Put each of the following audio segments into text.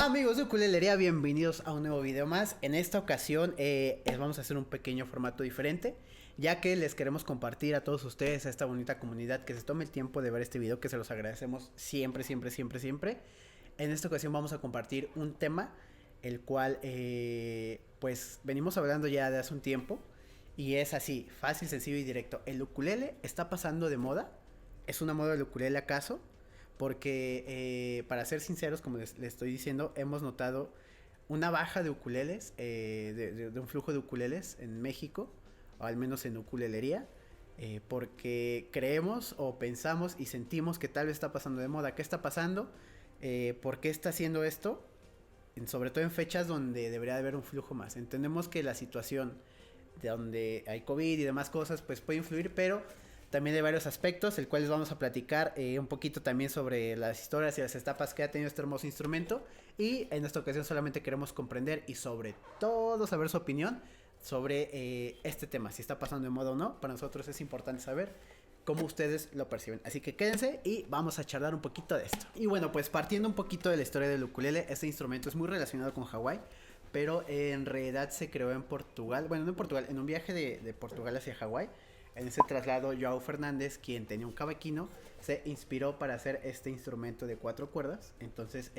Amigos de Ukulelería, bienvenidos a un nuevo video más. En esta ocasión vamos a hacer un pequeño formato diferente, ya que les queremos compartir a todos ustedes, a esta bonita comunidad, que se tome el tiempo de ver este video, que se los agradecemos siempre, siempre, siempre, siempre. En esta ocasión vamos a compartir un tema, el cual pues venimos hablando ya de hace un tiempo, y es así, fácil, sencillo y directo. ¿El ukulele está pasando de moda? ¿Es una moda el ukulele acaso? Porque para ser sinceros, como les estoy diciendo, hemos notado una baja de ukuleles, de un flujo de ukuleles en México, o al menos en ukulelería, porque creemos o pensamos y sentimos que tal vez está pasando de moda. ¿Qué está pasando? ¿Por qué está haciendo esto? Sobre todo en fechas donde debería de haber un flujo más. Entendemos que la situación de donde hay COVID y demás cosas pues puede influir, pero también de varios aspectos, el cual les vamos a platicar un poquito también sobre las historias y las etapas que ha tenido este hermoso instrumento. Y en esta ocasión solamente queremos comprender y sobre todo saber su opinión sobre este tema, si está pasando de moda o no. Para nosotros es importante saber cómo ustedes lo perciben, así que quédense y vamos a charlar un poquito de esto. Y bueno, pues partiendo un poquito de la historia del ukulele, este instrumento es muy relacionado con Hawái, pero en realidad se creó en Portugal, bueno, no en Portugal, en un viaje de Portugal hacia Hawái. En ese traslado, João Fernández, quien tenía un cavaquino, se inspiró para hacer este instrumento de 4 cuerdas. Entonces,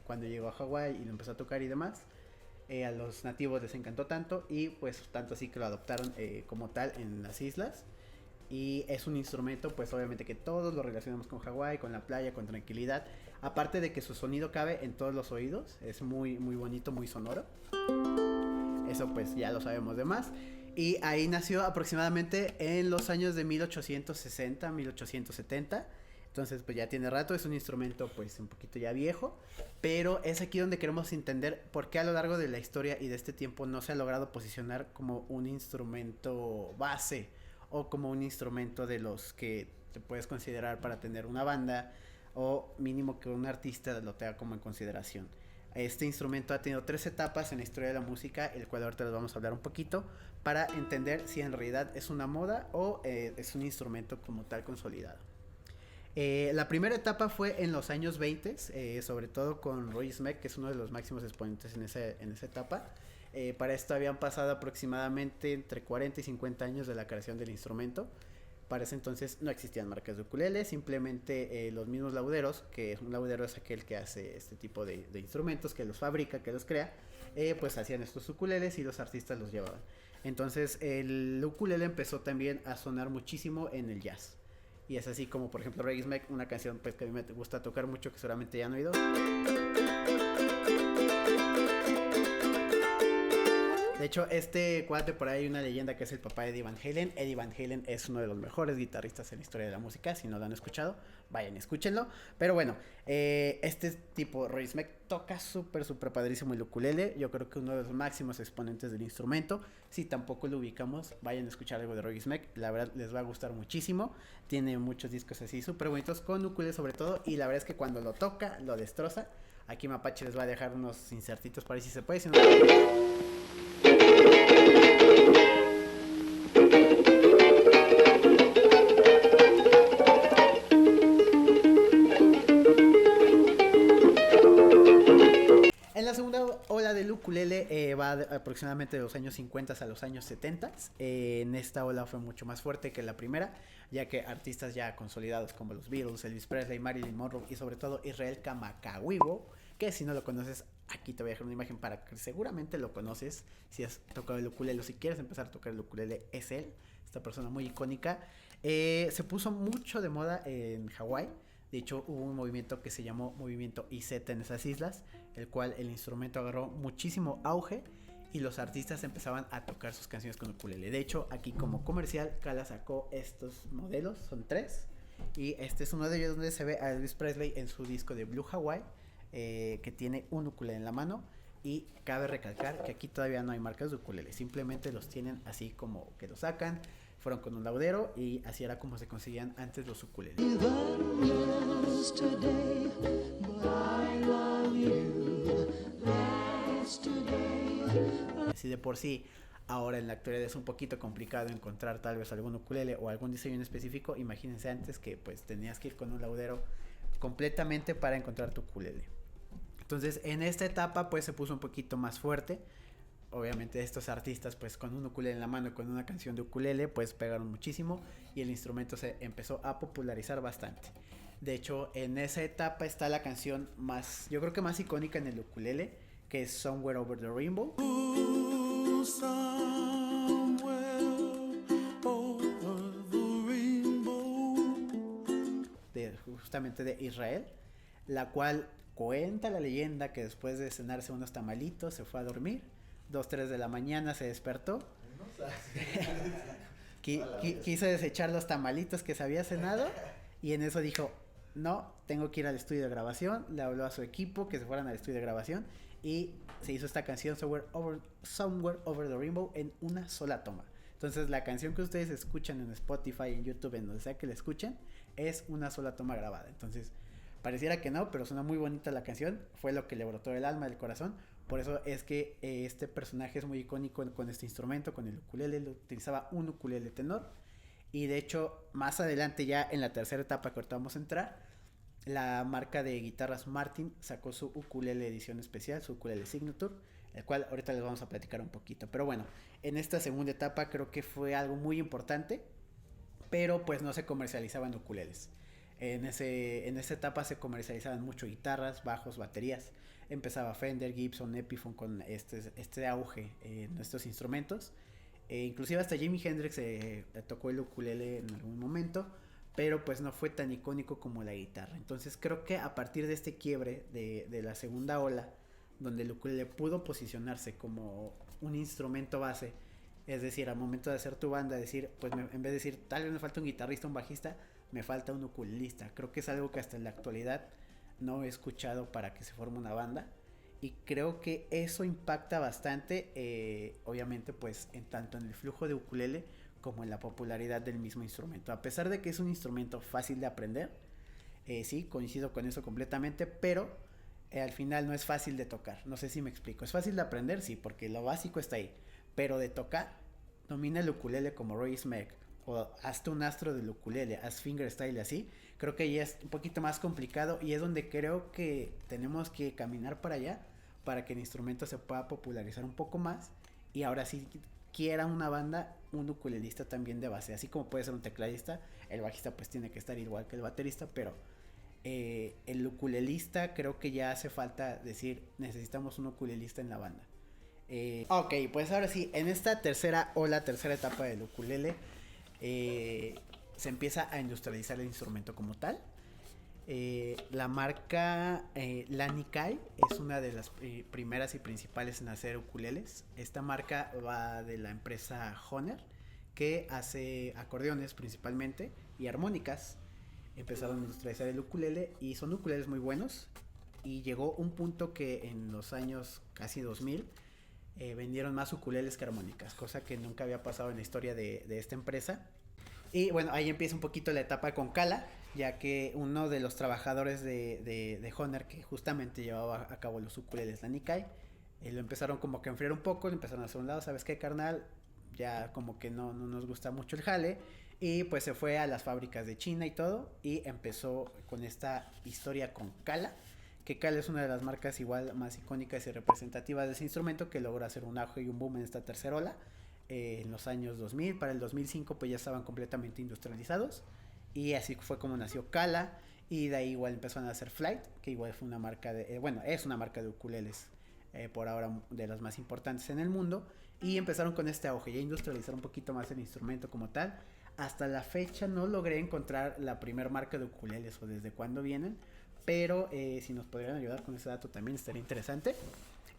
cuando llegó a Hawái y lo empezó a tocar y demás, a los nativos les encantó tanto, y pues tanto así que lo adoptaron como tal en las islas. Y es un instrumento, pues obviamente que todos lo relacionamos con Hawái, con la playa, con tranquilidad. Aparte de que su sonido cabe en todos los oídos, es muy, muy bonito, muy sonoro. Eso pues ya lo sabemos de más. Y ahí nació aproximadamente en los años de 1860, 1870. Entonces pues ya tiene rato, es un instrumento pues un poquito ya viejo. Pero es aquí donde queremos entender por qué a lo largo de la historia y de este tiempo no se ha logrado posicionar como un instrumento base, o como un instrumento de los que te puedes considerar para tener una banda, o mínimo que un artista lo tenga como en consideración. Este instrumento ha tenido 3 etapas en la historia de la música, el cual ahorita les vamos a hablar un poquito, para entender si en realidad es una moda o es un instrumento como tal consolidado. La primera etapa fue en los años 20, sobre todo con Roy Smeck, que es uno de los máximos exponentes en esa etapa. Para esto habían pasado aproximadamente entre 40 y 50 años de la creación del instrumento. Para ese entonces no existían marcas de ukulele, simplemente los mismos lauderos, que un laudero es aquel que hace este tipo de instrumentos, que los fabrica, que los crea, pues hacían estos ukuleles y los artistas los llevaban. Entonces el ukulele empezó también a sonar muchísimo en el jazz. Y es así como por ejemplo Reggae Smack, una canción pues, que a mí me gusta tocar mucho, que seguramente ya han oído. De hecho, este cuate, por ahí hay una leyenda que es el papá de Eddie Van Halen. Eddie Van Halen es uno de los mejores guitarristas en la historia de la música. Si no lo han escuchado, vayan y escúchenlo. Pero bueno, este tipo, Roy Smeck, toca súper, súper padrísimo el ukulele. Yo creo que uno de los máximos exponentes del instrumento. Si tampoco lo ubicamos, vayan a escuchar algo de Roy Smeck. La verdad, les va a gustar muchísimo. Tiene muchos discos así súper bonitos, con ukulele sobre todo. Y la verdad es que cuando lo toca, lo destroza. Aquí Mapache les va a dejar unos insertitos para ver si se puede. Si no... En la segunda ola del ukulele va aproximadamente de los años 50 a los años 70. En esta ola fue mucho más fuerte que la primera, ya que artistas ya consolidados como los Beatles, Elvis Presley, Marilyn Monroe y sobre todo Israel Kamakawiwo, que si no lo conoces, aquí te voy a dejar una imagen para que seguramente lo conoces si has tocado el ukulele o si quieres empezar a tocar el ukulele, es él, esta persona muy icónica. Se puso mucho de moda en Hawái. De hecho, hubo un movimiento que se llamó Movimiento IZ en esas islas, el cual el instrumento agarró muchísimo auge y los artistas empezaban a tocar sus canciones con ukulele. De hecho, aquí como comercial, Kala sacó estos modelos, son 3, y este es uno de ellos donde se ve a Elvis Presley en su disco de Blue Hawaii, que tiene un ukulele en la mano. Y cabe recalcar que aquí todavía no hay marcas de ukulele, simplemente los tienen así como que lo sacan. Fueron con un laudero y así era como se conseguían antes los ukuleles. Así de por sí, ahora en la actualidad es un poquito complicado encontrar tal vez algún ukulele o algún diseño en específico. Imagínense antes que pues tenías que ir con un laudero completamente para encontrar tu ukulele. Entonces en esta etapa pues se puso un poquito más fuerte. Obviamente estos artistas pues con un ukulele en la mano y con una canción de ukulele pues pegaron muchísimo y el instrumento se empezó a popularizar bastante. De hecho en esa etapa está la canción más, yo creo que más icónica en el ukulele, que es Somewhere Over the Rainbow. Justamente de Israel, la cual cuenta la leyenda que después de cenarse unos tamalitos se fue a dormir, 2, 3 de la mañana se despertó, quiso desechar los tamalitos que se había cenado y en eso dijo, no, tengo que ir al estudio de grabación, le habló a su equipo que se fueran al estudio de grabación y se hizo esta canción Somewhere Over the Rainbow en una sola toma. Entonces la canción que ustedes escuchan en Spotify, en YouTube, en donde sea que la escuchen, es una sola toma grabada. Entonces pareciera que no, pero suena muy bonita la canción, fue lo que le brotó el alma, del corazón. Por eso es que este personaje es muy icónico con este instrumento, con el ukulele. Lo utilizaba un ukulele tenor. Y de hecho, más adelante, ya en la tercera etapa que ahorita vamos a entrar, la marca de guitarras Martin sacó su ukulele edición especial, su ukulele Signature, el cual ahorita les vamos a platicar un poquito. Pero bueno, en esta segunda etapa creo que fue algo muy importante, pero pues no se comercializaban ukuleles. En esa etapa se comercializaban mucho guitarras, bajos, baterías. Empezaba Fender, Gibson, Epiphone con este auge en estos instrumentos. Inclusive hasta Jimi Hendrix tocó el ukulele en algún momento, pero pues no fue tan icónico como la guitarra. Entonces creo que a partir de este quiebre de la segunda ola, donde el ukulele pudo posicionarse como un instrumento base, es decir, al momento de hacer tu banda, decir, pues en vez de decir, tal vez me falta un guitarrista, un bajista, me falta un ukulelista. Creo que es algo que hasta en la actualidad no he escuchado para que se forme una banda. Y creo que eso impacta bastante, obviamente, pues en tanto en el flujo de ukulele como en la popularidad del mismo instrumento. A pesar de que es un instrumento fácil de aprender, sí, coincido con eso completamente, pero al final no es fácil de tocar. No sé si me explico. Es fácil de aprender, sí, porque lo básico está ahí. Pero de tocar, domina el ukulele como Roy Smack, o hazte un astro del ukulele, haz fingerstyle así, creo que ya es un poquito más complicado y es donde creo que tenemos que caminar para allá para que el instrumento se pueda popularizar un poco más y ahora sí quiera una banda, un ukulelista también de base, así como puede ser un tecladista, el bajista pues tiene que estar igual que el baterista, pero el ukulelista creo que ya hace falta decir, necesitamos un ukulelista en la banda. Ok, pues ahora sí, en esta tercera etapa del ukulele, se empieza a industrializar el instrumento como tal. La marca Lanikai es una de las primeras y principales en hacer ukuleles. Esta marca va de la empresa Hohner, que hace acordeones principalmente y armónicas. Empezaron a industrializar el ukulele y son ukuleles muy buenos. Y llegó un punto que en los años casi 2000 vendieron más ukuleles que armónicas, cosa que nunca había pasado en la historia de esta empresa. Y bueno, ahí empieza un poquito la etapa con Kala, ya que uno de los trabajadores de Hohner, que justamente llevaba a cabo los ukuleles, la Nikai, lo empezaron como que a enfriar un poco, le empezaron a hacer un lado, ¿sabes qué, carnal? Ya como que no nos gusta mucho el jale, y pues se fue a las fábricas de China y todo, y empezó con esta historia con Kala, que Kala es una de las marcas igual más icónicas y representativas de ese instrumento, que logró hacer un auge y un boom en esta tercera ola. En los años 2000, para el 2005 pues ya estaban completamente industrializados y así fue como nació Kala y de ahí igual empezaron a hacer Flight, que igual fue una marca de, bueno, es una marca de ukuleles por ahora de las más importantes en el mundo y empezaron con este auge, ya industrializar un poquito más el instrumento como tal. Hasta la fecha no logré encontrar la primer marca de ukuleles o desde cuándo vienen, pero si nos podrían ayudar con ese dato también estaría interesante.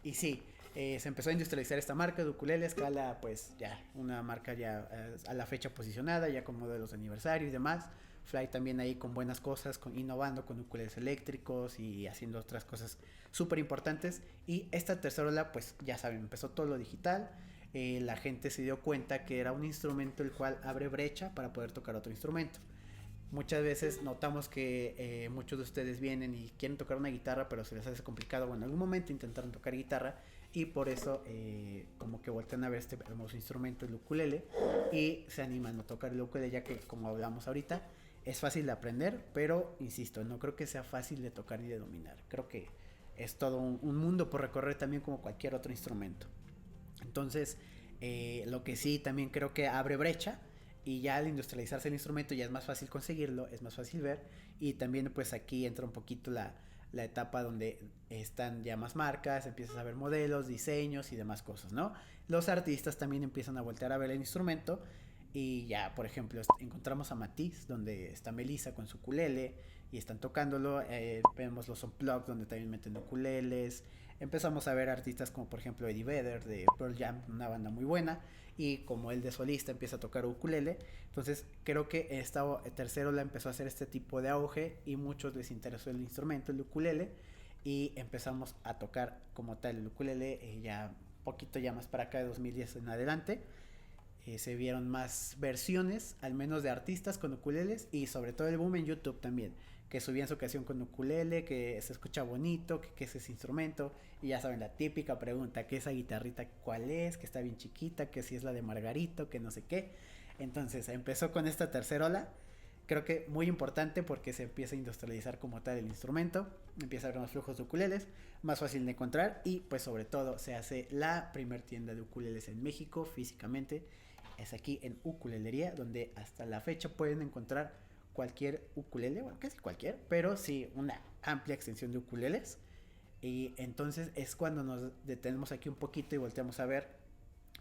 Y sí, se empezó a industrializar esta marca de ukuleles, Kala pues ya una marca ya a la fecha posicionada, ya con modelos de aniversario y demás. Fly también ahí con buenas cosas, innovando con ukuleles eléctricos y haciendo otras cosas súper importantes. Y esta tercera ola pues ya saben, empezó todo lo digital. La gente se dio cuenta que era un instrumento el cual abre brecha para poder tocar otro instrumento. Muchas veces notamos que muchos de ustedes vienen y quieren tocar una guitarra, pero se les hace complicado. Bueno, en algún momento intentaron tocar guitarra y por eso como que voltean a ver este hermoso instrumento, el ukulele, y se animan a tocar el ukulele, ya que como hablamos ahorita, es fácil de aprender, pero insisto, no creo que sea fácil de tocar ni de dominar. Creo que es todo un mundo por recorrer también como cualquier otro instrumento. Entonces, lo que sí también creo que abre brecha y ya al industrializarse el instrumento ya es más fácil conseguirlo, es más fácil ver y también pues aquí entra un poquito la etapa donde están ya más marcas, empiezas a ver modelos, diseños y demás cosas, ¿no? Los artistas también empiezan a voltear a ver el instrumento y ya, por ejemplo, encontramos a Matiz, donde está Melissa con su ukulele y están tocándolo, vemos los unplugged donde también meten ukuleles, empezamos a ver artistas como por ejemplo Eddie Vedder de Pearl Jam, una banda muy buena, y como él de solista empieza a tocar ukulele, entonces creo que esta tercero la empezó a hacer este tipo de auge y muchos les interesó el instrumento, el ukulele, y empezamos a tocar como tal el ukulele ya poquito ya más para acá de 2010 en adelante. Se vieron más versiones, al menos de artistas con ukuleles y sobre todo el boom en YouTube también, que subían su canción con ukulele, que se escucha bonito, que es ese instrumento y ya saben la típica pregunta, ¿qué esa guitarrita cuál es? Que está bien chiquita, que si es la de Margarito, que no sé qué. Entonces empezó con esta tercera ola, creo que muy importante porque se empieza a industrializar como tal el instrumento, empieza a haber más flujos de ukuleles, más fácil de encontrar y pues sobre todo se hace la primer tienda de ukuleles en México físicamente, es aquí en Ukulelería, donde hasta la fecha pueden encontrar cualquier ukulele, bueno, casi cualquier, pero sí una amplia extensión de ukuleles. Y entonces es cuando nos detenemos aquí un poquito y volteamos a ver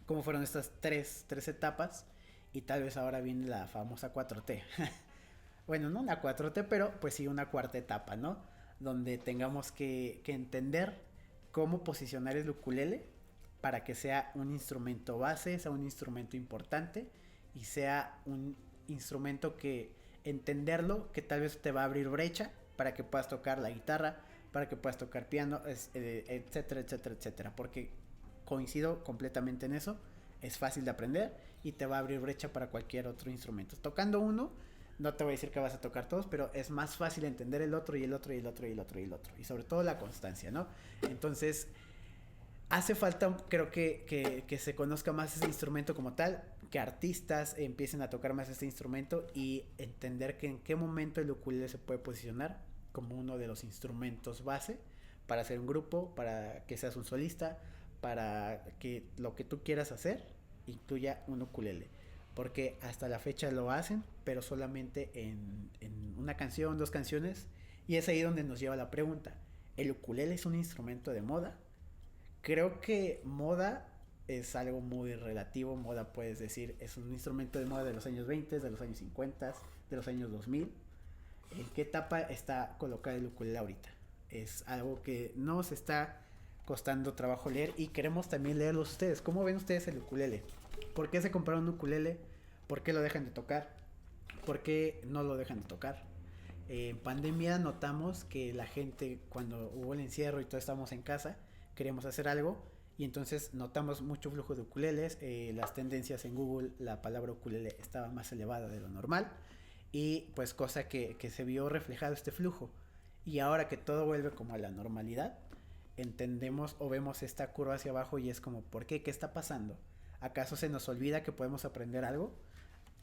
cómo fueron estas tres etapas. Y tal vez ahora viene la famosa 4T. Bueno, no una 4T, pero pues sí una cuarta etapa, ¿no? Donde tengamos que entender cómo posicionar el ukulele para que sea un instrumento base, sea un instrumento importante y sea un instrumento que entenderlo, que tal vez te va a abrir brecha para que puedas tocar la guitarra, para que puedas tocar piano, etcétera, etcétera, etcétera. Porque coincido completamente en eso, es fácil de aprender y te va a abrir brecha para cualquier otro instrumento. Tocando uno, no te voy a decir que vas a tocar todos, pero es más fácil entender el otro y el otro y el otro y el otro y el otro. Y sobre todo la constancia, ¿no? Entonces, hace falta, creo que se conozca más ese instrumento como tal, que artistas empiecen a tocar más este instrumento y entender que en qué momento el ukulele se puede posicionar como uno de los instrumentos base para hacer un grupo, para que seas un solista, para que lo que tú quieras hacer incluya un ukulele. Porque hasta la fecha lo hacen, pero solamente en una canción, dos canciones. Y es ahí donde nos lleva la pregunta. ¿El ukulele es un instrumento de moda? Creo que moda es algo muy relativo. Moda, puedes decir, es un instrumento de moda de los años 20, de los años 50, de los años 2000. ¿En qué etapa está colocado el ukulele ahorita? Es algo que nos está costando trabajo leer y queremos también leerlos ustedes. ¿Cómo ven ustedes el ukulele? ¿Por qué se compraron un ukulele? ¿Por qué lo dejan de tocar? ¿Por qué no lo dejan de tocar? En pandemia notamos que la gente, cuando hubo el encierro y todos estábamos en casa, queríamos hacer algo y entonces notamos mucho flujo de ukuleles. Las tendencias en Google, la palabra ukulele estaba más elevada de lo normal y pues cosa que se vio reflejado este flujo. Y ahora que todo vuelve como a la normalidad, entendemos o vemos esta curva hacia abajo y es como, ¿por qué? ¿Qué está pasando? ¿Acaso se nos olvida que podemos aprender algo?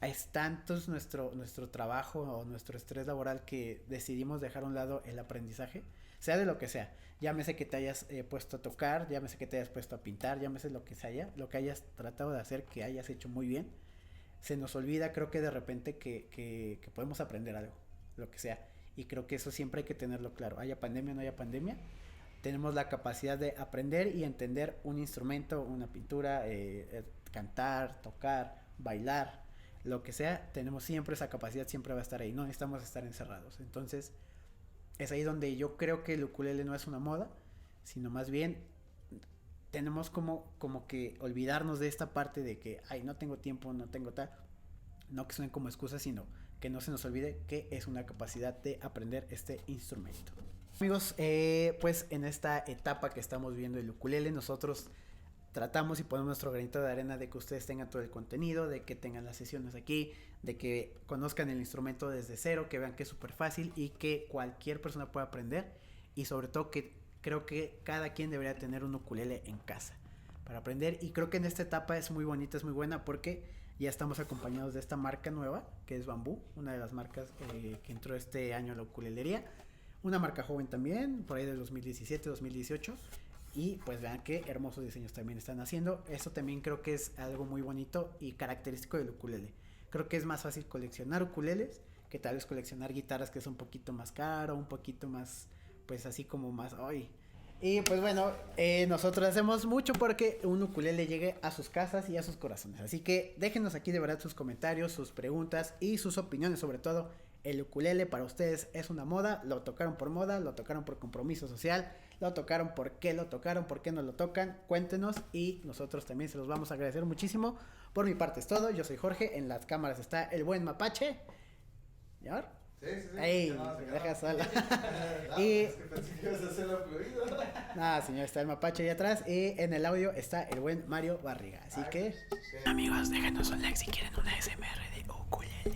Es tanto nuestro trabajo o nuestro estrés laboral que decidimos dejar a un lado el aprendizaje, sea de lo que sea. Llámese que te hayas puesto a tocar, llámese que te hayas puesto a pintar, llámese lo que sea, lo que hayas tratado de hacer, que hayas hecho muy bien. Se nos olvida, creo que de repente que podemos aprender algo, lo que sea. Y creo que eso siempre hay que tenerlo claro. Haya pandemia o no haya pandemia, tenemos la capacidad de aprender y entender un instrumento, una pintura, cantar, tocar, bailar, lo que sea, tenemos siempre esa capacidad, siempre va a estar ahí, no necesitamos estar encerrados. Entonces, es ahí donde yo creo que el ukulele no es una moda, sino más bien tenemos como que olvidarnos de esta parte de que, ay, no tengo tiempo, no tengo tal, no que suenen como excusas, sino que no se nos olvide que es una capacidad de aprender este instrumento. Amigos, pues en esta etapa que estamos viendo el ukulele, nosotros tratamos y ponemos nuestro granito de arena de que ustedes tengan todo el contenido, de que tengan las sesiones aquí, de que conozcan el instrumento desde cero, que vean que es súper fácil y que cualquier persona pueda aprender y sobre todo que creo que cada quien debería tener un ukulele en casa para aprender y creo que en esta etapa es muy bonita, es muy buena porque ya estamos acompañados de esta marca nueva que es Bambú, una de las marcas que entró este año a la ukulelería. una marca joven también, por ahí del 2017, 2018. Y pues vean qué hermosos diseños también están haciendo. Eso también creo que es algo muy bonito y característico del ukulele. Creo que es más fácil coleccionar ukuleles que tal vez coleccionar guitarras, que es un poquito más caro, un poquito más, pues así como más hoy. Y pues bueno, nosotros hacemos mucho porque un ukulele llegue a sus casas y a sus corazones. Así que déjenos aquí de verdad sus comentarios, sus preguntas y sus opiniones sobre todo. El ukulele para ustedes es una moda, lo tocaron por moda, lo tocaron por compromiso social, lo tocaron por qué lo tocaron, por qué no lo tocan, cuéntenos y nosotros también se los vamos a agradecer muchísimo. Por mi parte es todo, yo soy Jorge, en las cámaras está el buen Mapache. ¿Y ahora? Sí. ¡Ey! Me deja sola. Y... Es que pensé que ibas a hacer la fluida. Nada, señor, está el Mapache ahí atrás y en el audio está el buen Mario Barriga. Así que... Sí. Amigos, déjenos un like si quieren una SMR de ukulele.